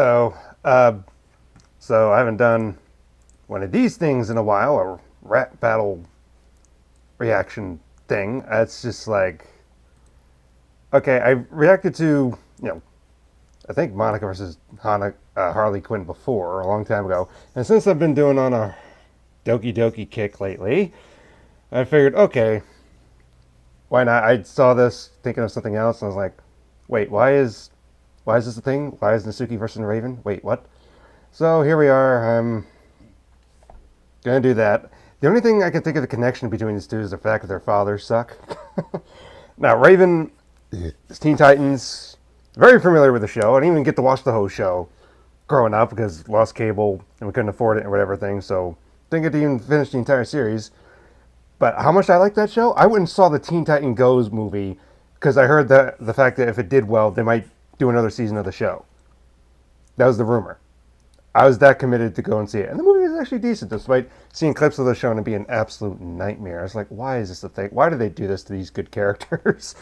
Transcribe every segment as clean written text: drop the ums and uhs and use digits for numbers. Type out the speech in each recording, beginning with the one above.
So, uh, so I haven't done one of these things in a while, a rap battle reaction thing. It's just like, okay, I reacted to, I think Monica versus Harley Quinn before, a long time ago. And since I've been doing on a Doki Doki kick lately, I figured, okay, why not? I saw this thinking of something else, and I was like, wait, why is this a thing? Why is Natsuki versus Raven? Wait, what? So here we are. I'm gonna do that. The only thing I can think of the connection between these two is the fact that their fathers suck. Now, Raven is Teen Titans, very familiar with the show. I didn't even get to watch the whole show growing up because lost cable and we couldn't afford it and whatever thing, so didn't get to even finish the entire series. But how much I like that show? I went and saw the Teen Titan Goes movie because I heard the fact that if it did well, they might do another season of the show. That was the rumor. I was that committed to go and see it. And the movie was actually decent, despite seeing clips of the show and it being an absolute nightmare. I was like, why is this a thing? Why do they do this to these good characters?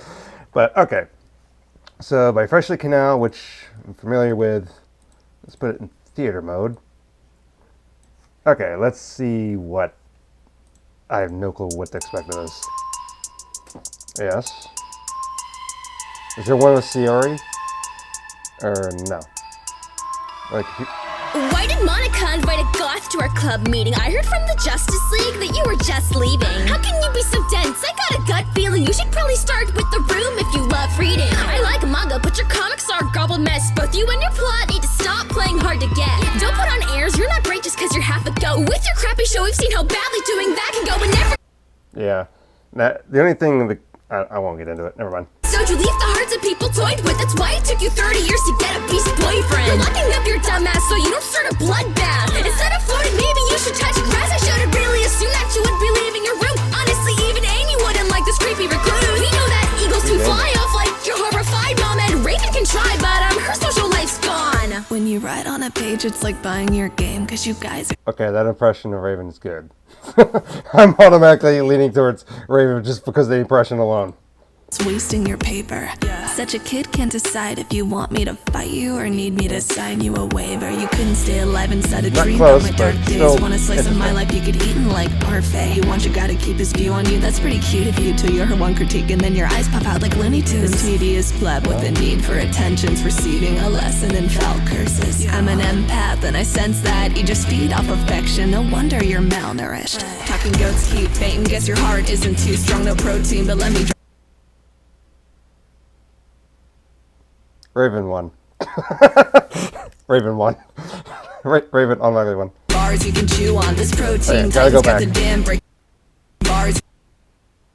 But, okay. So, by Freshly Kanal, which I'm familiar with, let's put it in theater mode. Okay, let's see what... I have no clue what to expect of this. Yes. Is there one with Sayori? Or no? Like... Why did Monica invite a goth to our club meeting? I heard from the Justice League that you were just leaving. How can you be so dense? I got a gut feeling you should probably start with The Room if you love reading. I like manga, but your comics are a gobbled mess. Both you and your plot need to stop playing hard to get. Don't put on airs, you're not great just cause you're half a goat. With your crappy show, we've seen how badly doing that can go and never... Yeah. Now, the only thing that... I won't get into it. Never mind. So you leave the hearts of people toyed with. That's why it took you 30 years to get a beast boyfriend. You're locking up your dumb ass so you don't start a bloodbath. Instead of floating, maybe you should touch grass. I should've really assumed that you would be leaving your room. Honestly, even Amy wouldn't like this creepy recluse. We know that eagles can fly off like your horrified mom, and Raven can try, but her social life's gone. When you write on a page, it's like buying your game, cause you guys are... Okay, that impression of Raven is good. I'm automatically leaning towards Raven just because of the impression alone. It's wasting your paper. Such a kid can't decide if you want me to fight you or need me to sign you a waiver. You couldn't stay alive inside a dream. Close, My dark days still want a slice of my life you could eat in like parfait. He wants your guy to keep his view on you. That's pretty cute of you till you're her one critique and then your eyes pop out like Looney Tunes. This tedious pleb with a need for attention's receiving a lesson in foul curses. I'm an empath and I sense that you just feed off affection. No wonder you're malnourished. Talking goats keep fainting. Guess your heart isn't too strong. No protein, but let me Raven won. Raven won. Raven automatically won. Bars you can chew on. This protein okay, gotta go back. The damn break bars.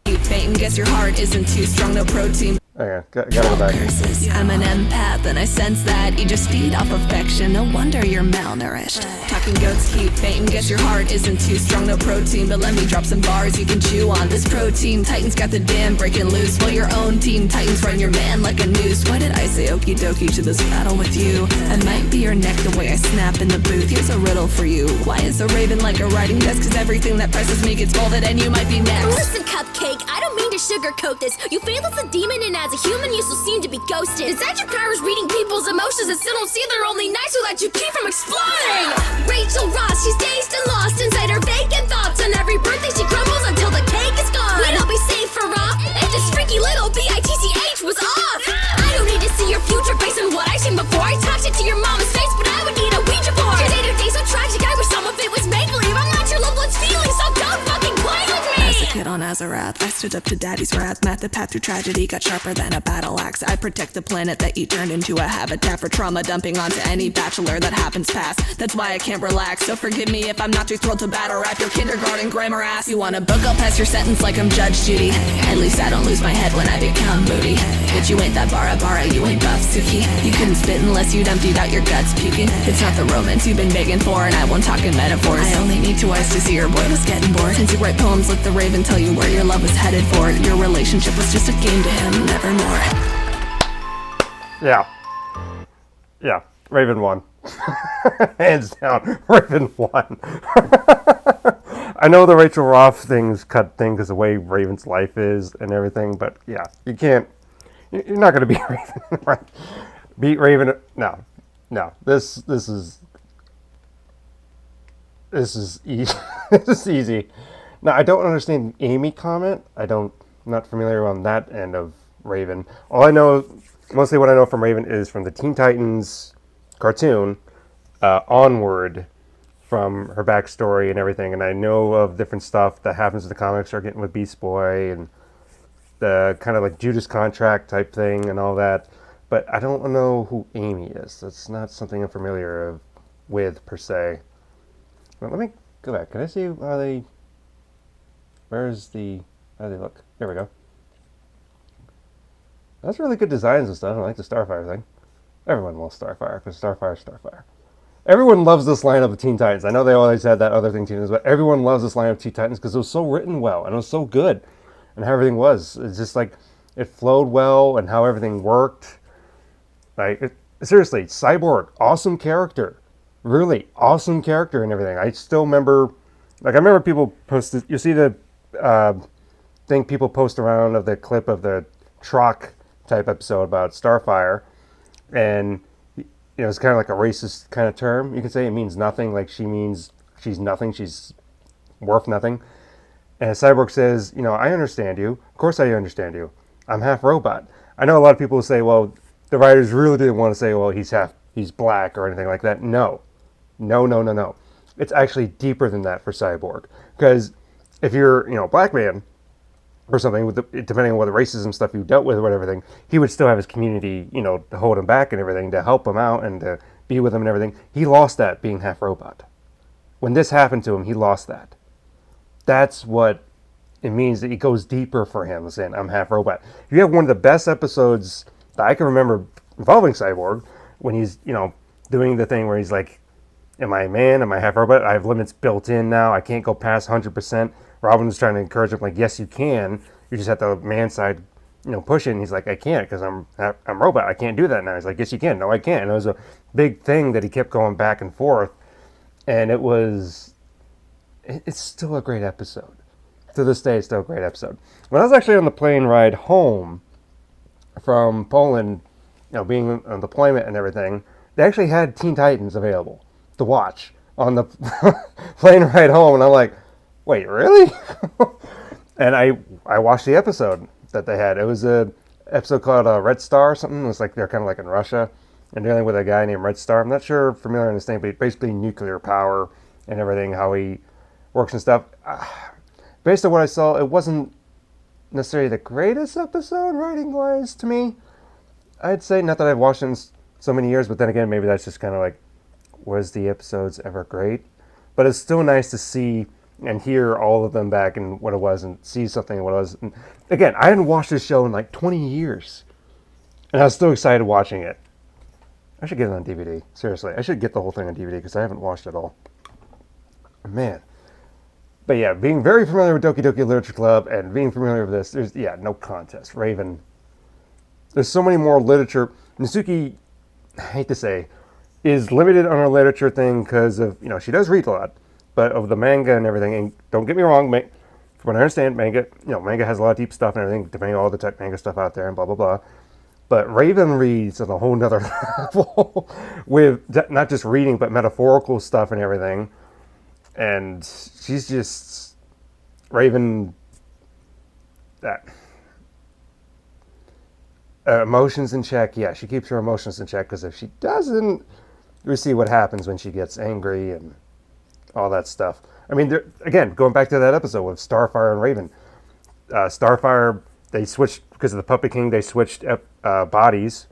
Keep fainting. Guess your heart isn't too strong. No protein. Okay, gotta go back. Curses. I'm an empath and I sense that you just feed off affection. No wonder you're malnourished. Talking goats keep fainting. Guess your heart isn't too strong. No protein, but let me drop some bars you can chew on. This protein Titans got the dam breaking loose while your own Teen Titans run your man like a noose. Why did I say okie dokie to this battle with you? I might be your neck the way I snap in the booth. Here's a riddle for you. Why is a raven like a writing desk? Cause everything that presses me gets folded and you might be next. Listen, Cupcake, I don't mean to sugarcoat this. You failed as a demon and as a human you still seem to be ghosted. Is that your powers reading people's emotions and still don't see they're only nice so that you keep from exploding? Rachel Ross, she's dazed and lost inside her vacant thoughts. On every birthday she crumbles until the cake is gone. We'd all be safe for raw if this freaky little bitch was off. I don't need to see your future based on what I've seen before. I talked it to your mama's face, but I would need a Ouija board. Your day-to-day so tragic, I wish some of it was make-believe. I'm not your loved one's feeling, so don't fucking play with me. As a kid on Azarath, I stood up to daddy's wrath. Math the path through tragedy got sharper than a battle axe. I protect the planet that you turned into a habitat for trauma dumping onto any bachelor that happens past. That's why I can't relax, so forgive me if I'm not too thrilled to battle rap your kindergarten grammar ass. You want a book, I'll pass your sentence like I'm Judge Judy. At least I don't lose my head when I become moody. But you ain't that bara, you ain't buff Suki. You couldn't spit unless you'd emptied out your guts puking. It's not the romance you've been begging for, and I won't talk in metaphors. I only need 2 eyes to see your boy was getting bored. Since you write poems, let the raven tell you where your love was headed for. Your relationship was just a game to him, nevermore. Yeah, Raven won. Hands down, Raven won. I know the Rachel Roth thing's cut thing because the way Raven's life is and everything, but yeah, you're not going to beat Raven, right? Beat Raven, no. No, this is easy. This is easy. Now, I don't understand the Amy comment. I'm not familiar on that end of Raven. All I know, mostly what I know from Raven is from the Teen Titans cartoon onward, from her backstory and everything. And I know of different stuff that happens in the comics, or getting with Beast Boy and the kind of like Judas Contract type thing and all that. But I don't know who Amy is. That's not something I'm familiar with per se. But let me go back. Can I see how they... Where's the... How do they look? There we go. That's really good designs and stuff. I like the Starfire thing. Everyone loves Starfire, because Starfire's Starfire. Everyone loves this lineup of Teen Titans. I know they always had that other thing, Teen Titans, but everyone loves this lineup of Teen Titans because it was so written well, and it was so good. And how everything was. It's just like, it flowed well, and how everything worked. Like, seriously, Cyborg, awesome character. Really awesome character and everything. I still remember, like, I remember people posted, you see the thing people post around of the clip of the Troc type episode about Starfire, and it's kind of like a racist kind of term. You can say it means nothing, like she's nothing, she's worth nothing. And Cyborg says, I understand you. Of course I understand you. I'm half robot. I know a lot of people say, well, the writers really didn't want to say, well, he's black or anything like that. No. It's actually deeper than that for Cyborg. Because if you're, a black man or something, depending on what the racism stuff you dealt with or whatever, he would still have his community, to hold him back and everything, to help him out and to be with him and everything. He lost that being half robot. When this happened to him, he lost that. That's what it means, that it goes deeper for him, saying, I'm half robot. You have one of the best episodes that I can remember involving Cyborg, when he's, doing the thing where he's like, am I a man? Am I half robot? I have limits built in now. I can't go past 100%. Robin was trying to encourage him, like, yes, you can. You just have to man side, push it. And he's like, I can't, because I'm robot. I can't do that now. He's like, yes, you can. No, I can't. And it was a big thing that he kept going back and forth. And it's still a great episode. To this day, it's still a great episode. When I was actually on the plane ride home from Poland, being on deployment and everything, they actually had Teen Titans available to watch on the plane ride home. And I'm like, wait, really? And I watched the episode that they had. It was a episode called Red Star or something. It's like they're kind of like in Russia and dealing with a guy named Red Star. I'm not sure familiar in his name, but basically nuclear power and everything, how he works and stuff. Based on what I saw, it wasn't necessarily the greatest episode writing-wise to me. I'd say, not that I've watched it in so many years, but then again, maybe that's just kind of like, was the episodes ever great? But it's still nice to see and hear all of them back and what it was, and see something what it was. And again, I hadn't watched this show in like 20 years, and I was still excited watching it. I should get it on DVD. Seriously, I should get the whole thing on DVD because I haven't watched it all. Man. But yeah, being very familiar with Doki Doki Literature Club and being familiar with this, there's, no contest. Raven. There's so many more literature. Natsuki, I hate to say, is limited on her literature thing because of, she does read a lot, but of the manga and everything. And don't get me wrong, from what I understand, manga has a lot of deep stuff and everything, depending on all the tech manga stuff out there and blah, blah, blah. But Raven reads on a whole nother level with not just reading, but metaphorical stuff and everything. And she's just Raven. That emotions in check. Yeah, she keeps her emotions in check, because if she doesn't, we see what happens when she gets angry and all that stuff. I mean, again, going back to that episode with Starfire and Raven. Starfire, they switched because of the Puppet King. They switched bodies,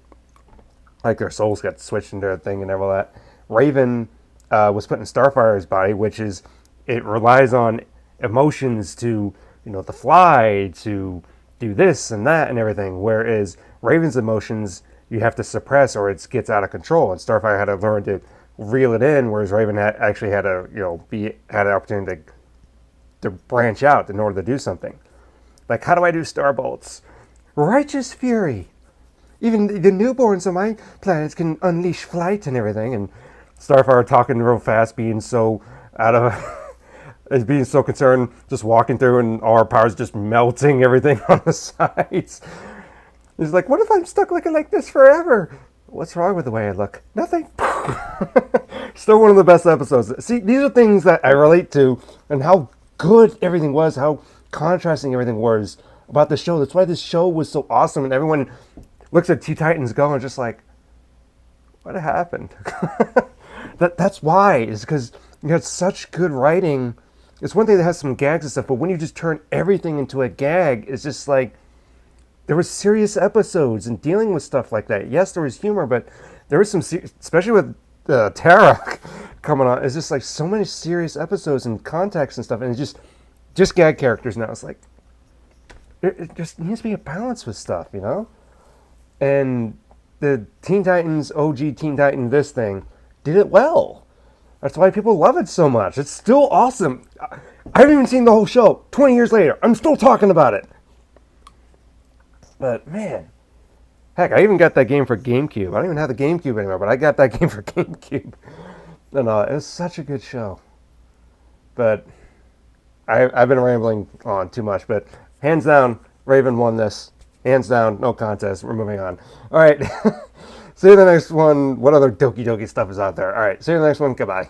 like their souls got switched into a thing and all that. Raven was put in Starfire's body, which is, it relies on emotions to, to fly, to do this and that and everything. Whereas Raven's emotions, you have to suppress or it gets out of control. And Starfire had to learn to reel it in, whereas Raven actually had to, had an opportunity to branch out in order to do something. Like, how do I do Starbolts? Righteous fury. Even the newborns on my planets can unleash flight and everything. And Starfire talking real fast, being so being so concerned, just walking through, and all our powers just melting everything on the sides. He's like, what if I'm stuck looking like this forever? What's wrong with the way I look? Nothing. Still one of the best episodes. See, these are things that I relate to, and how good everything was, how contrasting everything was about the show. That's why this show was so awesome, and everyone looks at Teen Titans Go and just like, what happened? That's why, is because you had such good writing. It's one thing that has some gags and stuff, but when you just turn everything into a gag, it's just like, there were serious episodes and dealing with stuff like that. Yes, there was humor, but there was some, especially with Tara coming on, it's just like so many serious episodes and context and stuff, and it's just gag characters now. It's like, it just needs to be a balance with stuff, you know? And the Teen Titans, OG Teen Titan, this thing, did it well. That's why people love it so much. It's still awesome. I haven't even seen the whole show. 20 years later, I'm still talking about it. But, man, heck, I even got that game for GameCube. I don't even have the GameCube anymore, but I got that game for GameCube. And it was such a good show. But I've been rambling on too much. But hands down, Raven won this. Hands down, no contest. We're moving on. All right. See you in the next one. What other Doki Doki stuff is out there? All right. See you in the next one. Goodbye.